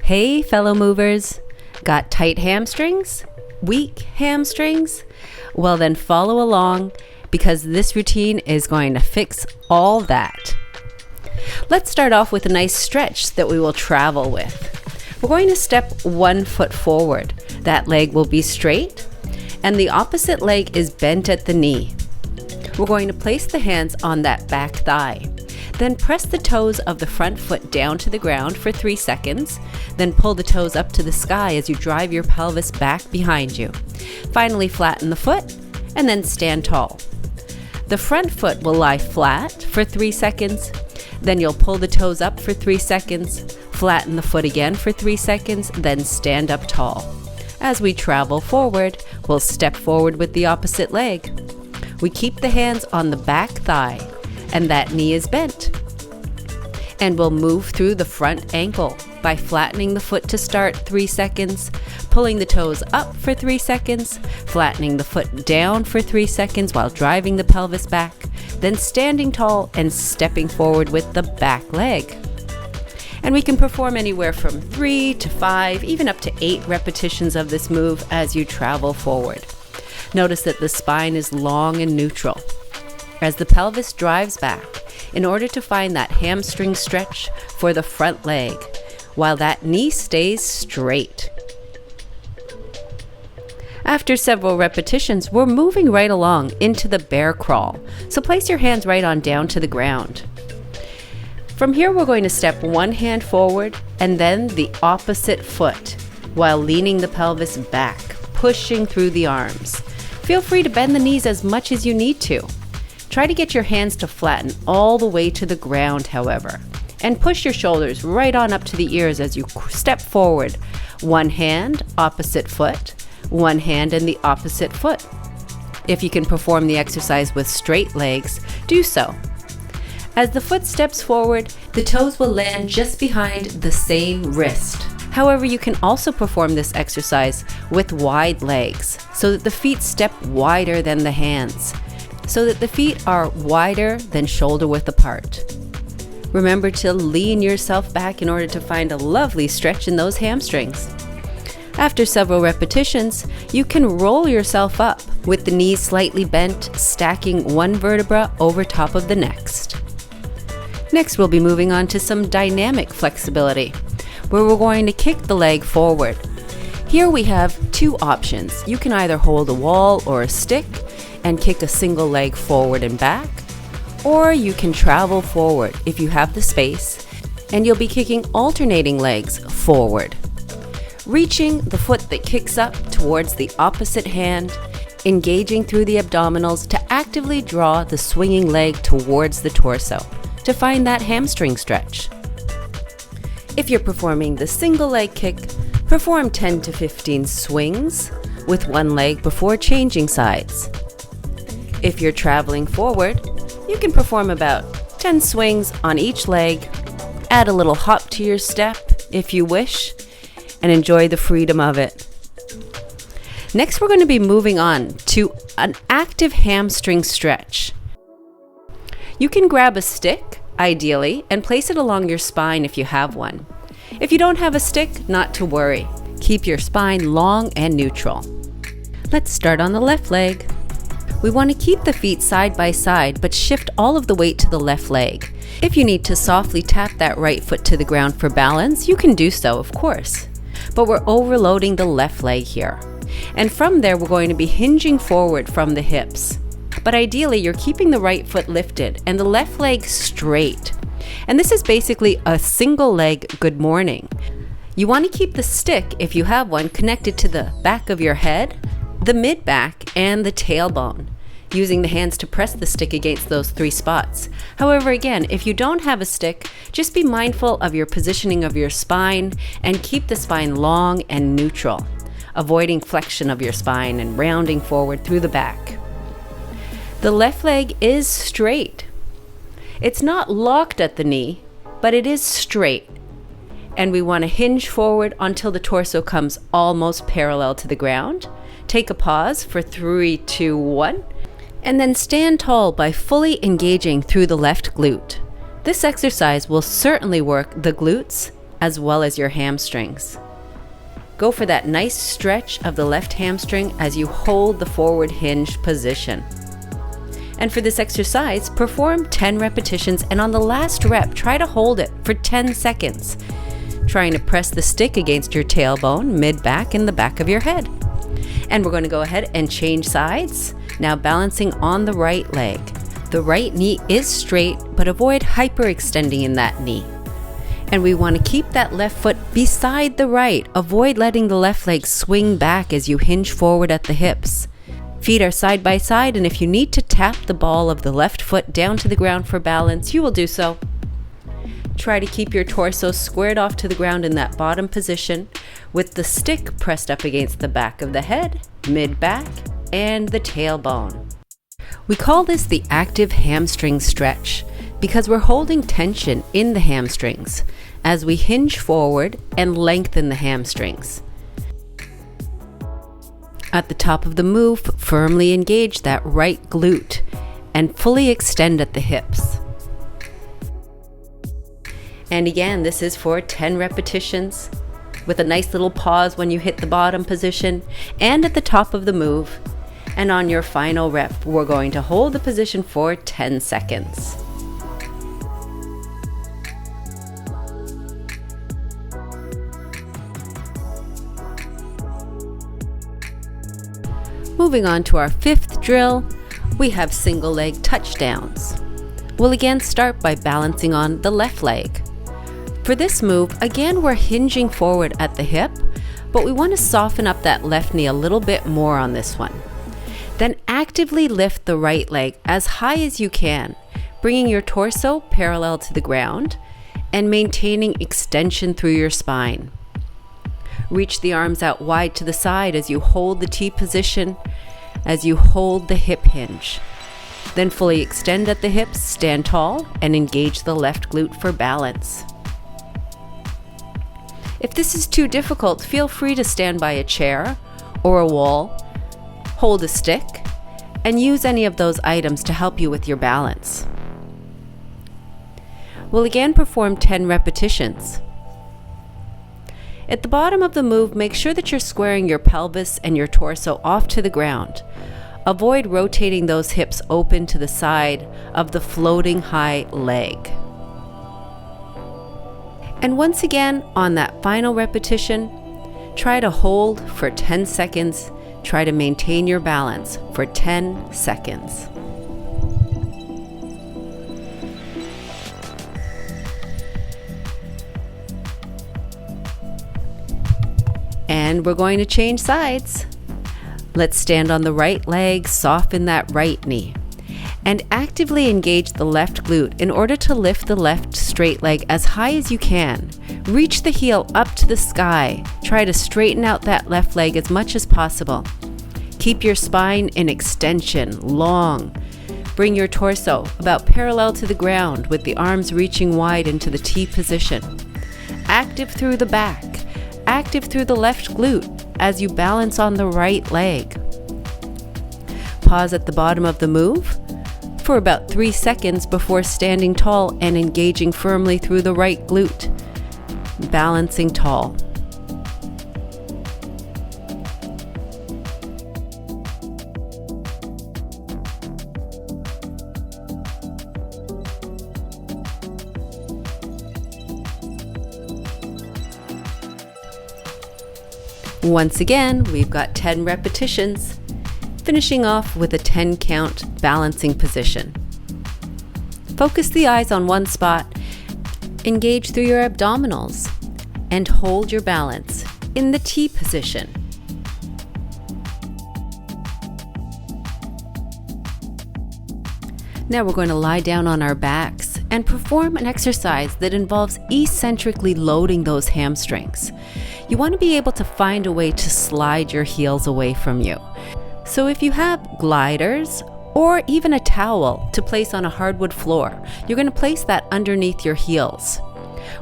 Hey fellow movers, got tight hamstrings? Weak hamstrings? Well then follow along because this routine is going to fix all that. Let's start off with a nice stretch that we will travel with. We're going to step 1 foot forward. That leg will be straight and the opposite leg is bent at the knee. We're going to place the hands on that back thigh. Then press the toes of the front foot down to the ground for 3 seconds. Then pull the toes up to the sky as you drive your pelvis back behind you. Finally flatten the foot and then stand tall. The front foot will lie flat for 3 seconds. Then you'll pull the toes up for 3 seconds, flatten the foot again for 3 seconds, then stand up tall. As we travel forward, we'll step forward with the opposite leg. We keep the hands on the back thigh and that knee is bent. And we'll move through the front ankle by flattening the foot to start 3 seconds, pulling the toes up for 3 seconds, flattening the foot down for 3 seconds while driving the pelvis back, then standing tall and stepping forward with the back leg. And we can perform anywhere from 3 to 5, even up to 8 repetitions of this move as you travel forward. Notice that the spine is long and neutral as the pelvis drives back in order to find that hamstring stretch for the front leg, while that knee stays straight. After several repetitions, we're moving right along into the bear crawl. So place your hands right on down to the ground. From here, we're going to step 1 hand forward and then the opposite foot while leaning the pelvis back, pushing through the arms. Feel free to bend the knees as much as you need to. Try to get your hands to flatten all the way to the ground, however, and push your shoulders right on up to the ears as you step forward. 1 hand, opposite foot, 1 hand and the opposite foot. If you can perform the exercise with straight legs, do so. As the foot steps forward, the toes will land just behind the same wrist. However, you can also perform this exercise with wide legs so that the feet step wider than the hands, so that the feet are wider than shoulder width apart. Remember to lean yourself back in order to find a lovely stretch in those hamstrings. After several repetitions, you can roll yourself up with the knees slightly bent, stacking one vertebra over top of the next. Next, we'll be moving on to some dynamic flexibility, where we're going to kick the leg forward. Here we have 2 options. You can either hold a wall or a stick and kick a single leg forward and back, or you can travel forward if you have the space, and you'll be kicking alternating legs forward, reaching the foot that kicks up towards the opposite hand, engaging through the abdominals to actively draw the swinging leg towards the torso to find that hamstring stretch. If you're performing the single leg kick, perform 10 to 15 swings with 1 leg before changing sides. If you're traveling forward, you can perform about 10 swings on each leg, add a little hop to your step if you wish, and enjoy the freedom of it. Next, we're going to be moving on to an active hamstring stretch. You can grab a stick, ideally, and place it along your spine if you have one. If you don't have a stick, not to worry. Keep your spine long and neutral. Let's start on the left leg. We want to keep the feet side by side, but shift all of the weight to the left leg. If you need to softly tap that right foot to the ground for balance, you can do so, of course. But we're overloading the left leg here. And from there, we're going to be hinging forward from the hips. But ideally, you're keeping the right foot lifted and the left leg straight. And this is basically a single leg good morning. You want to keep the stick, if you have one, connected to the back of your head, the mid-back, and the tailbone, using the hands to press the stick against those 3 spots. However, again, if you don't have a stick, just be mindful of your positioning of your spine and keep the spine long and neutral, avoiding flexion of your spine and rounding forward through the back. The left leg is straight. It's not locked at the knee, but it is straight. And we want to hinge forward until the torso comes almost parallel to the ground. Take a pause for 3, 2, 1, and then stand tall by fully engaging through the left glute. This exercise will certainly work the glutes as well as your hamstrings. Go for that nice stretch of the left hamstring as you hold the forward hinge position. And for this exercise, perform 10 repetitions, and on the last rep, try to hold it for 10 seconds, trying to press the stick against your tailbone, mid-back, and the back of your head. And we're going to go ahead and change sides, now balancing on the right leg. The right knee is straight, but avoid hyperextending in that knee. And we want to keep that left foot beside the right. Avoid letting the left leg swing back as you hinge forward at the hips. Feet are side by side, and if you need to tap the ball of the left foot down to the ground for balance, you will do so. Try to keep your torso squared off to the ground in that bottom position, with the stick pressed up against the back of the head, mid-back, and the tailbone. We call this the active hamstring stretch because we're holding tension in the hamstrings as we hinge forward and lengthen the hamstrings. At the top of the move, firmly engage that right glute and fully extend at the hips. And again, this is for 10 repetitions with a nice little pause when you hit the bottom position and at the top of the move. And on your final rep, we're going to hold the position for 10 seconds. Moving on to our fifth drill, we have single leg touchdowns. We'll again start by balancing on the left leg. For this move, again we're hinging forward at the hip, but we want to soften up that left knee a little bit more on this one. Then actively lift the right leg as high as you can, bringing your torso parallel to the ground and maintaining extension through your spine. Reach the arms out wide to the side as you hold the T position, as you hold the hip hinge. Then fully extend at the hips, stand tall, and engage the left glute for balance. If this is too difficult, feel free to stand by a chair or a wall, hold a stick, and use any of those items to help you with your balance. We'll again perform 10 repetitions. At the bottom of the move, make sure that you're squaring your pelvis and your torso off to the ground. Avoid rotating those hips open to the side of the floating high leg. And once again, on that final repetition, try to hold for 10 seconds. Try to maintain your balance for 10 seconds. And we're going to change sides. Let's stand on the right leg, soften that right knee, and actively engage the left glute in order to lift the left straight leg as high as you can. Reach the heel up to the sky. Try to straighten out that left leg as much as possible. Keep your spine in extension, long. Bring your torso about parallel to the ground with the arms reaching wide into the T position. Active through the back. Active through the left glute as you balance on the right leg. Pause at the bottom of the move for about 3 seconds before standing tall and engaging firmly through the right glute, balancing tall. Once again, we've got 10 repetitions, finishing off with a 10 count balancing position. Focus the eyes on one spot, engage through your abdominals, and hold your balance in the T position. Now we're going to lie down on our backs and perform an exercise that involves eccentrically loading those hamstrings. You want to be able to find a way to slide your heels away from you. So if you have gliders or even a towel to place on a hardwood floor, you're going to place that underneath your heels.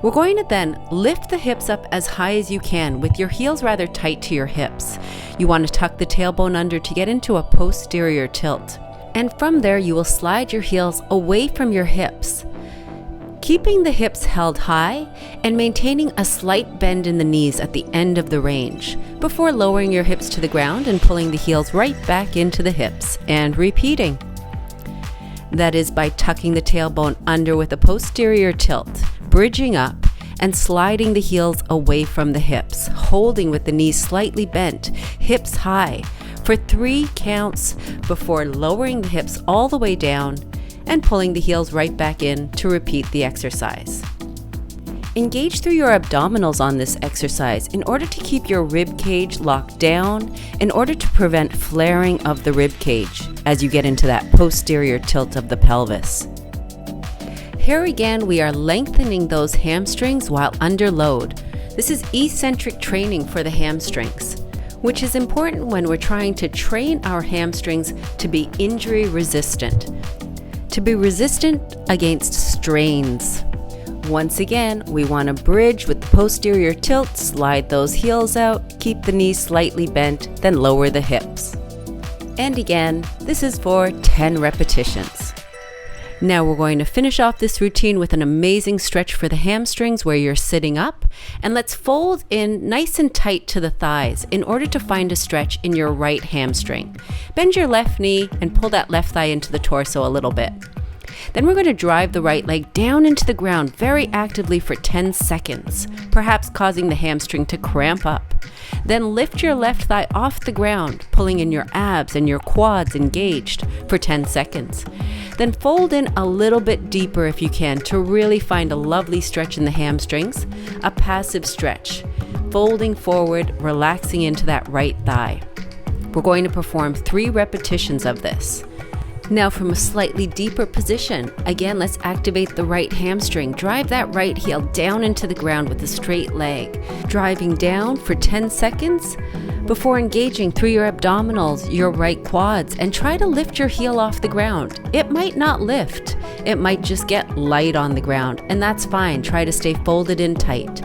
We're going to then lift the hips up as high as you can with your heels rather tight to your hips. You want to tuck the tailbone under to get into a posterior tilt. And from there, you will slide your heels away from your hips. keeping the hips held high and maintaining a slight bend in the knees at the end of the range before lowering your hips to the ground and pulling the heels right back into the hips and repeating. That is by tucking the tailbone under with a posterior tilt, bridging up and sliding the heels away from the hips, holding with the knees slightly bent, hips high, for 3 counts before lowering the hips all the way down and pulling the heels right back in to repeat the exercise. Engage through your abdominals on this exercise in order to keep your rib cage locked down in order to prevent flaring of the rib cage as you get into that posterior tilt of the pelvis. Here again, we are lengthening those hamstrings while under load. This is eccentric training for the hamstrings, which is important when we're trying to train our hamstrings to be injury resistant, to be resistant against strains. Once again, we want to bridge with the posterior tilt, slide those heels out, keep the knees slightly bent, then lower the hips. And again, this is for 10 repetitions. Now we're going to finish off this routine with an amazing stretch for the hamstrings where you're sitting up, and let's fold in nice and tight to the thighs in order to find a stretch in your right hamstring. Bend your left knee and pull that left thigh into the torso a little bit. Then we're going to drive the right leg down into the ground very actively for 10 seconds, perhaps causing the hamstring to cramp up. Then lift your left thigh off the ground, pulling in your abs and your quads engaged for 10 seconds. Then fold in a little bit deeper if you can to really find a lovely stretch in the hamstrings, a passive stretch, folding forward, relaxing into that right thigh. We're going to perform 3 repetitions of this. Now from a slightly deeper position, again, let's activate the right hamstring. Drive that right heel down into the ground with a straight leg, driving down for 10 seconds before engaging through your abdominals, your right quads, and try to lift your heel off the ground. It might not lift. It might just get light on the ground, and that's fine. Try to stay folded in tight.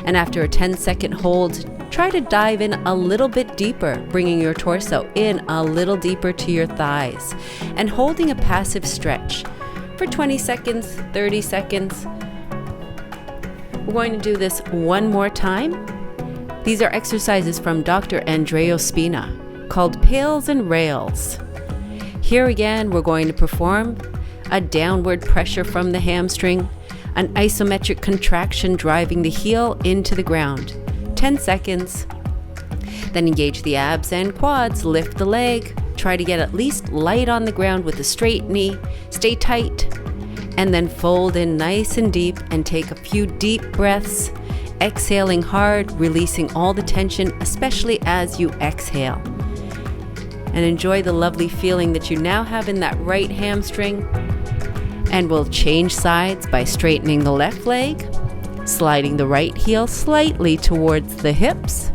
And after a 10-second hold, try to dive in a little bit deeper, bringing your torso in a little deeper to your thighs and holding a passive stretch for 20 seconds, 30 seconds. We're going to do this one more time. These are exercises from Dr. Andrea Spina called PAILs and Rails. Here again, we're going to perform a downward pressure from the hamstring, an isometric contraction driving the heel into the ground. 10 seconds. Then engage the abs and quads, lift the leg, try to get at least light on the ground with a straight knee, stay tight, and then fold in nice and deep and take a few deep breaths, exhaling hard, releasing all the tension, especially as you exhale. And enjoy the lovely feeling that you now have in that right hamstring. And we'll change sides by straightening the left leg, sliding the right heel slightly towards the hips,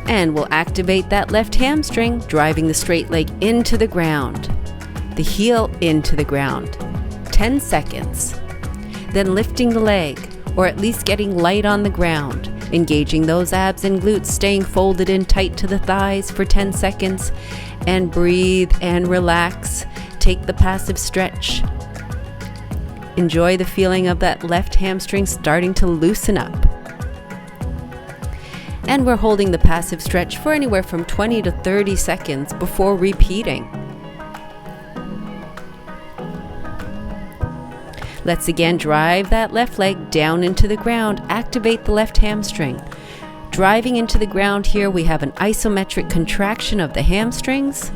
and we'll activate that left hamstring, driving the straight leg into the ground, the heel into the ground. 10 seconds. Then lifting the leg, or at least getting light on the ground, engaging those abs and glutes, staying folded in tight to the thighs for 10 seconds, and breathe and relax. Take the passive stretch. Enjoy the feeling of that left hamstring starting to loosen up. And we're holding the passive stretch for anywhere from 20 to 30 seconds before repeating. Let's again drive that left leg down into the ground, activate the left hamstring. Driving into the ground here, we have an isometric contraction of the hamstrings.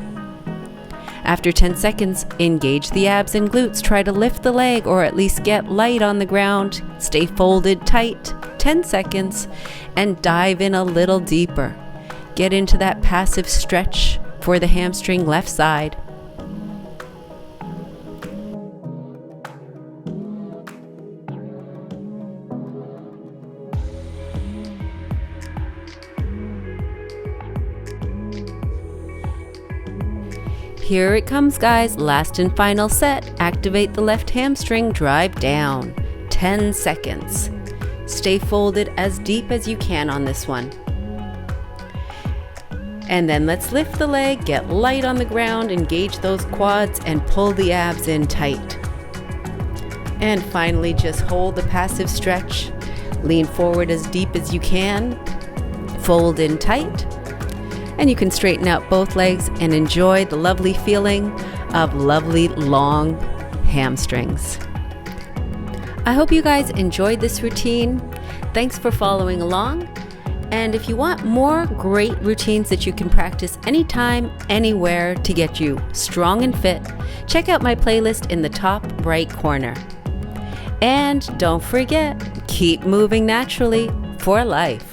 After 10 seconds, engage the abs and glutes. Try to lift the leg or at least get light on the ground. Stay folded tight. 10 seconds and dive in a little deeper. Get into that passive stretch for the hamstring left side. Here it comes, guys. Last and final set. Activate the left hamstring, drive down. 10 seconds. Stay folded as deep as you can on this one. And then let's lift the leg, get light on the ground, engage those quads, and pull the abs in tight. And finally, just hold the passive stretch. Lean forward as deep as you can. Fold in tight. And you can straighten out both legs and enjoy the lovely feeling of lovely long hamstrings. I hope you guys enjoyed this routine. Thanks for following along. And if you want more great routines that you can practice anytime, anywhere to get you strong and fit, check out my playlist in the top right corner. And don't forget, keep moving naturally for life.